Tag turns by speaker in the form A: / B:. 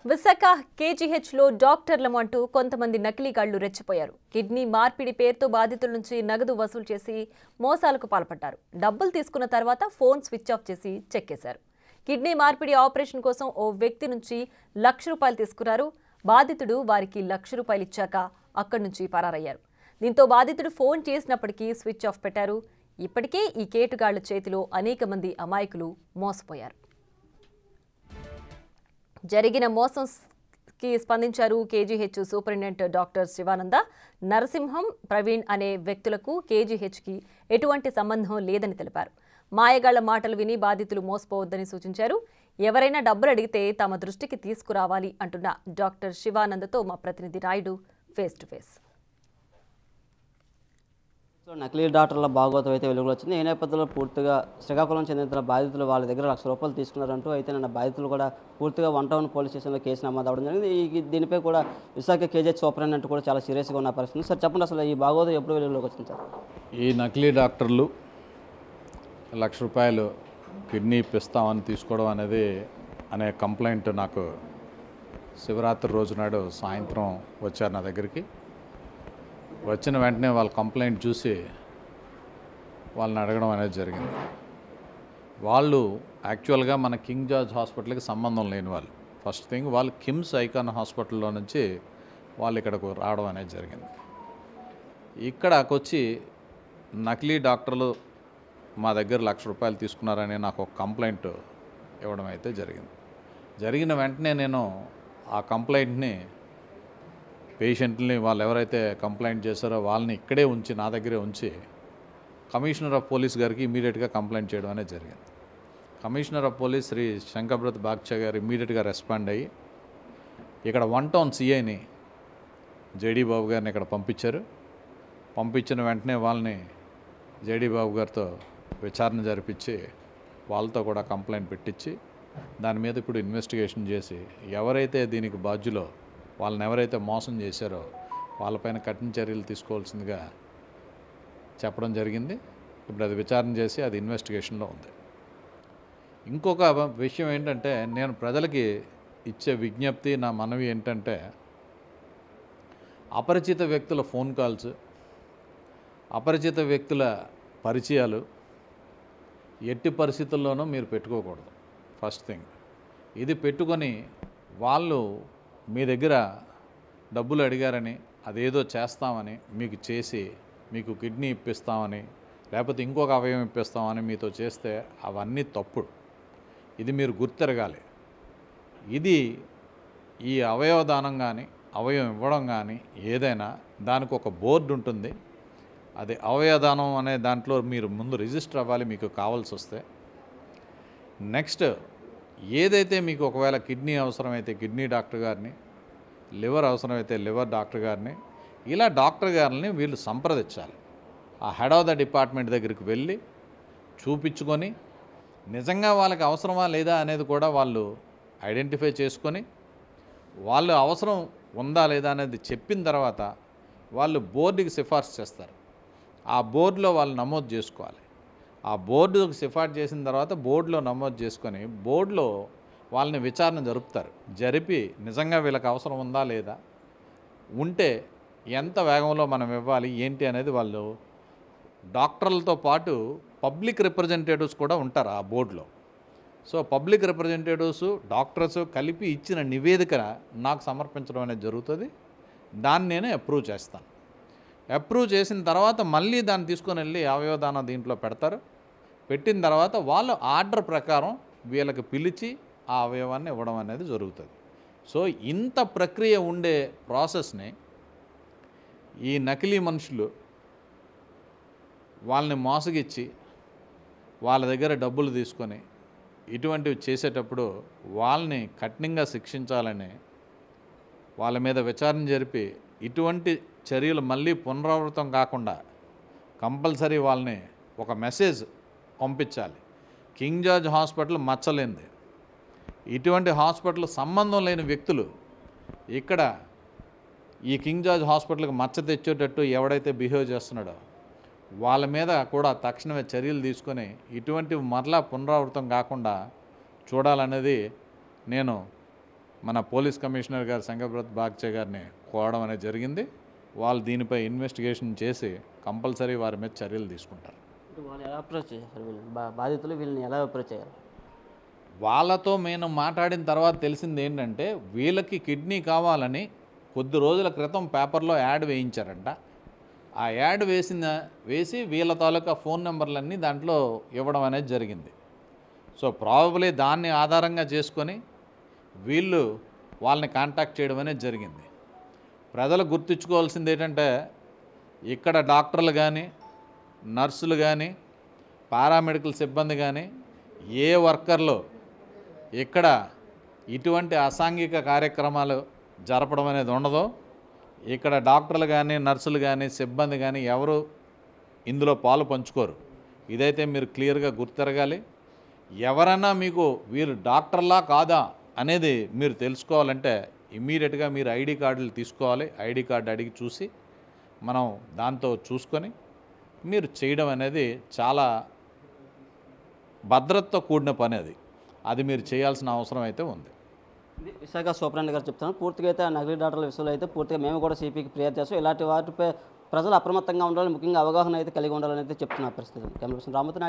A: విశాఖ కేజీహెచ్లో డాక్టర్లమంటూ కొంతమంది నకిలీగాళ్లు రెచ్చిపోయారు. కిడ్నీ మార్పిడి పేరుతో బాధితుల నుంచి నగదు వసూలు చేసి మోసాలకు పాల్పడ్డారు. డబ్బులు తీసుకున్న తర్వాత ఫోన్ స్విచ్ ఆఫ్ చేసి చెక్కేశారు. కిడ్నీ మార్పిడి ఆపరేషన్ కోసం ఓ వ్యక్తి నుంచి ₹1,00,000 తీసుకున్నారు. బాధితుడు వారికి ₹1,00,000 ఇచ్చాక అక్కడి నుంచి పరారయ్యారు. దీంతో బాధితుడు ఫోన్ చేసినప్పటికీ స్విచ్ ఆఫ్ పెట్టారు. ఇప్పటికే ఈ కేటుగాళ్ల చేతిలో అనేక మంది అమాయకులు మోసపోయారు. జరిగిన మోసంకి స్పందించారు కేజీహెచ్ సూపరింటెండెంట్ డాక్టర్ శివానంద. నరసింహం, ప్రవీణ్ అనే వ్యక్తులకు కేజీహెచ్కి ఎటువంటి సంబంధం లేదని తెలిపారు. మాయగాళ్ల మాటలు విని బాధితులు మోసపోవద్దని సూచించారు. ఎవరైనా డబ్బులు అడిగితే తమ దృష్టికి తీసుకురావాలి అంటున్న డాక్టర్ శివానందతో మా ప్రతినిధి రాయుడు ఫేస్ టు ఫేస్.
B: నకిలీ డాక్టర్ల భాగవతం అయితే వెలుగులో వచ్చింది. ఈ నేపథ్యంలో పూర్తిగా శ్రీకాకుళం చెందిన బాధితులు వాళ్ళ దగ్గర ₹1,00,000 తీసుకున్నారంటూ అయితే నిన్న బాధితులు కూడా పూర్తిగా 1 టౌన్ పోలీస్ స్టేషన్లో కేసు నమోదు అవ్వడం జరిగింది. దీనిపై కూడా విశాఖ కేజీహెచ్ సూపరింటెండెంట్ కూడా చాలా సీరియస్గా ఉన్న పరిస్థితి. సార్ చెప్పండి, అసలు ఈ భాగవతం ఎప్పుడు వెలుగులోకి వచ్చింది సార్?
C: ఈ నకిలీ డాక్టర్లు ₹1,00,000 కిడ్నీ ఇప్పిస్తామని తీసుకోవడం అనే కంప్లైంట్ నాకు శివరాత్రి రోజు నాడు సాయంత్రం వచ్చారు నా దగ్గరికి. వచ్చిన వెంటనే వాళ్ళ కంప్లైంట్ చూసి వాళ్ళని అడగడం అనేది జరిగింది. వాళ్ళు యాక్చువల్గా మన కింగ్ జార్జ్ హాస్పిటల్కి సంబంధం లేని వాళ్ళు. ఫస్ట్ థింగ్, వాళ్ళు కిమ్స్ ఐకాన్ హాస్పిటల్లో నుంచి వాళ్ళు ఇక్కడకు రావడం అనేది జరిగింది. ఇక్కడకు వచ్చి నకిలీ డాక్టర్లు మా దగ్గర ₹1,00,000 తీసుకున్నారని నాకు ఒక కంప్లైంట్ ఇవ్వడం అయితే జరిగింది. జరిగిన వెంటనే నేను ఆ కంప్లైంట్ని పేషెంట్ని వాళ్ళు ఎవరైతే కంప్లైంట్ చేశారో వాళ్ళని ఇక్కడే ఉంచి నా దగ్గరే ఉంచి కమిషనర్ ఆఫ్ పోలీస్ గారికి ఇమీడియట్గా కంప్లైంట్ చేయడం అనేది జరిగింది. కమిషనర్ ఆఫ్ పోలీస్ శ్రీ శంకర్బ్రత్ బాగ్చా గారు ఇమీడియట్గా రెస్పాండ్ అయ్యి ఇక్కడ 1 టౌన్ సిఐని జేడీ బాబు గారిని ఇక్కడ పంపించారు. పంపించిన వెంటనే వాళ్ళని జేడీ బాబు గారితో విచారణ జరిపించి వాళ్ళతో కూడా కంప్లైంట్ పెట్టించి దాని మీద ఇప్పుడు ఇన్వెస్టిగేషన్ చేసి ఎవరైతే దీనికి బాధ్యులో వాళ్ళని ఎవరైతే మోసం చేశారో వాళ్ళపైన కఠిన చర్యలు తీసుకోవాల్సిందిగా చెప్పడం జరిగింది. ఇప్పుడు అది విచారణ చేసి అది ఇన్వెస్టిగేషన్లో ఉంది. ఇంకొక విషయం ఏంటంటే, నేను ప్రజలకి ఇచ్చే విజ్ఞప్తి, నా మనవి ఏంటంటే, అపరిచిత వ్యక్తుల ఫోన్ కాల్స్, అపరిచిత వ్యక్తుల పరిచయాలు ఎట్టి పరిస్థితుల్లోనూ మీరు పెట్టుకోకూడదు. ఫస్ట్ థింగ్, ఇది పెట్టుకొని వాళ్ళు మీ దగ్గర డబ్బులు అడిగారని అదేదో చేస్తామని మీకు చేసి మీకు కిడ్నీ ఇప్పిస్తామని లేకపోతే ఇంకొక అవయవం ఇప్పిస్తామని మీతో చేస్తే అవన్నీ తప్పుడు. ఇది మీరు గుర్తెరగాలి. ఇది ఈ అవయవదానం కానీ అవయవం ఇవ్వడం కానీ ఏదైనా దానికి ఒక బోర్డు ఉంటుంది. అది అవయవదానం అనే దాంట్లో మీరు ముందు రిజిస్టర్ అవ్వాలి మీకు కావాల్సి వస్తే. నెక్స్ట్, ఏదైతే మీకు ఒకవేళ కిడ్నీ అవసరమైతే కిడ్నీ డాక్టర్ గారిని, లివర్ అవసరమైతే లివర్ డాక్టర్ గారిని, ఇలా డాక్టర్ గారిని వీళ్ళు సంప్రదించాలి. ఆ హెడ్ ఆఫ్ ద డిపార్ట్మెంట్ దగ్గరికి వెళ్ళి చూపించుకొని నిజంగా వాళ్ళకి అవసరమా లేదా అనేది కూడా వాళ్ళు ఐడెంటిఫై చేసుకొని వాళ్ళు అవసరం ఉందా లేదా అనేది చెప్పిన తర్వాత వాళ్ళు బోర్డుకి సిఫార్సు చేస్తారు. ఆ బోర్డులో వాళ్ళు నమోదు చేసుకోవాలి. ఆ బోర్డుకు సిఫార్సు చేసిన తర్వాత బోర్డులో నమోదు చేసుకొని బోర్డులో వాళ్ళని విచారణ జరుపుతారు. జరిపి నిజంగా వీళ్ళకి అవసరం ఉందా లేదా, ఉంటే ఎంత వేగంలో మనం ఇవ్వాలి ఏంటి అనేది వాళ్ళు డాక్టర్లతో పాటు పబ్లిక్ రిప్రజెంటేటివ్స్ కూడా ఉంటారు ఆ బోర్డులో. సో పబ్లిక్ రిప్రజెంటేటివ్స్, డాక్టర్స్ కలిపి ఇచ్చిన నివేదిక నాకు సమర్పించడం అనేది జరుగుతుంది. దాన్ని నేను అప్రూవ్ చేస్తాను. అప్రూవ్ చేసిన తర్వాత మళ్ళీ దాన్ని తీసుకొని వెళ్ళి అవయవదానం దీంట్లో పెడతారు. పెట్టిన తర్వాత వాళ్ళు ఆర్డర్ ప్రకారం వీళ్ళకి పిలిచి ఆ అవయవాన్ని ఇవ్వడం అనేది జరుగుతుంది. సో ఇంత ప్రక్రియ ఉండే ప్రాసెస్ని ఈ నకిలీ మనుషులు వాళ్ళని మోసగిచ్చి వాళ్ళ దగ్గర డబ్బులు తీసుకొని ఇటువంటివి చేసేటప్పుడు వాళ్ళని కఠినంగా శిక్షించాలని వాళ్ళ మీద విచారణ జరిపి ఇటువంటి చర్యలు మళ్ళీ పునరావృతం కాకుండా కంపల్సరీ వాళ్ళని ఒక మెసేజ్ పంపించాలి. కింగ్ జార్జ్ హాస్పిటల్ మచ్చలేంది. ఇటువంటి హాస్పిటల్ సంబంధం లేని వ్యక్తులు ఇక్కడ ఈ కింగ్ జార్జ్ హాస్పిటల్కి మచ్చ తెచ్చేటట్టు ఎవడైతే బిహేవ్ చేస్తున్నాడో వాళ్ళ మీద కూడా తక్షణమే చర్యలు తీసుకొని ఇటువంటి మరలా పునరావృతం కాకుండా చూడాలనేది నేను మన పోలీస్ కమిషనర్ గారు శంకర్బ్రత్ బాగ్చే గారిని కోవడం అనేది జరిగింది. వాళ్ళు దీనిపై ఇన్వెస్టిగేషన్ చేసి కంపల్సరీ వారి మీద చర్యలు తీసుకుంటారు.
B: వాళ్ళు ఎలా అప్రోచ్ చేశారు వీళ్ళు బాధితులు వీళ్ళని ఎలా అప్రోచ్ చేయాలి?
C: వాళ్ళతో మేము మాట్లాడిన తర్వాత తెలిసింది ఏంటంటే వీళ్ళకి కిడ్నీ కావాలని కొద్ది రోజుల క్రితం పేపర్లో యాడ్ వేయించారంట. ఆ యాడ్ వేసి వీళ్ళ తాలూకా ఫోన్ నెంబర్లన్నీ దాంట్లో ఇవ్వడం అనేది జరిగింది. సో ప్రాబబ్లీ దాన్ని ఆధారంగా చేసుకొని వీళ్ళు వాళ్ళని కాంటాక్ట్ చేయడం అనేది జరిగింది. ప్రజలు గుర్తుంచుకోవాల్సింది ఏంటంటే ఇక్కడ డాక్టర్లు కానీ, నర్సులు కానీ, పారామెడికల్ సిబ్బంది కానీ, ఏ వర్కర్లు ఇక్కడ ఇటువంటి అసాంఘిక కార్యక్రమాలు జరపడం అనేది ఉండదో. ఇక్కడ డాక్టర్లు కానీ, నర్సులు కానీ, సిబ్బంది కానీ ఎవరు ఇందులో పాలు పంచుకోరు. ఇదైతే మీరు క్లియర్గా గుర్తిరగాలి. ఎవరైనా మీకు వీరు డాక్టర్లా కాదా అనేది మీరు తెలుసుకోవాలంటే ఇమ్మీడియట్గా మీరు ఐడి కార్డులు తీసుకోవాలి. ఐడి కార్డు అడిగి చూసి మనం దాంతో చూసుకొని మీరు చేయడం అనేది చాలా భద్రతతో కూడిన పని. అది మీరు చేయాల్సిన అవసరం అయితే ఉంది.
B: విశాఖ సూపరింటెండెంట్ గారు చెప్తాను, పూర్తిగా అయితే నకిలీ డాక్టర్ల విషయంలో అయితే పూర్తిగా మేము కూడా సిపికి ఫిర్యాదు చేస్తాం. ఇలాంటి వాటిపై ప్రజలు అప్రమత్తంగా ఉండాలని, ముఖ్యంగా అవగాహన అయితే కలిగి ఉండాలని అయితే చెప్తున్న పరిస్థితి. Camera person రామతో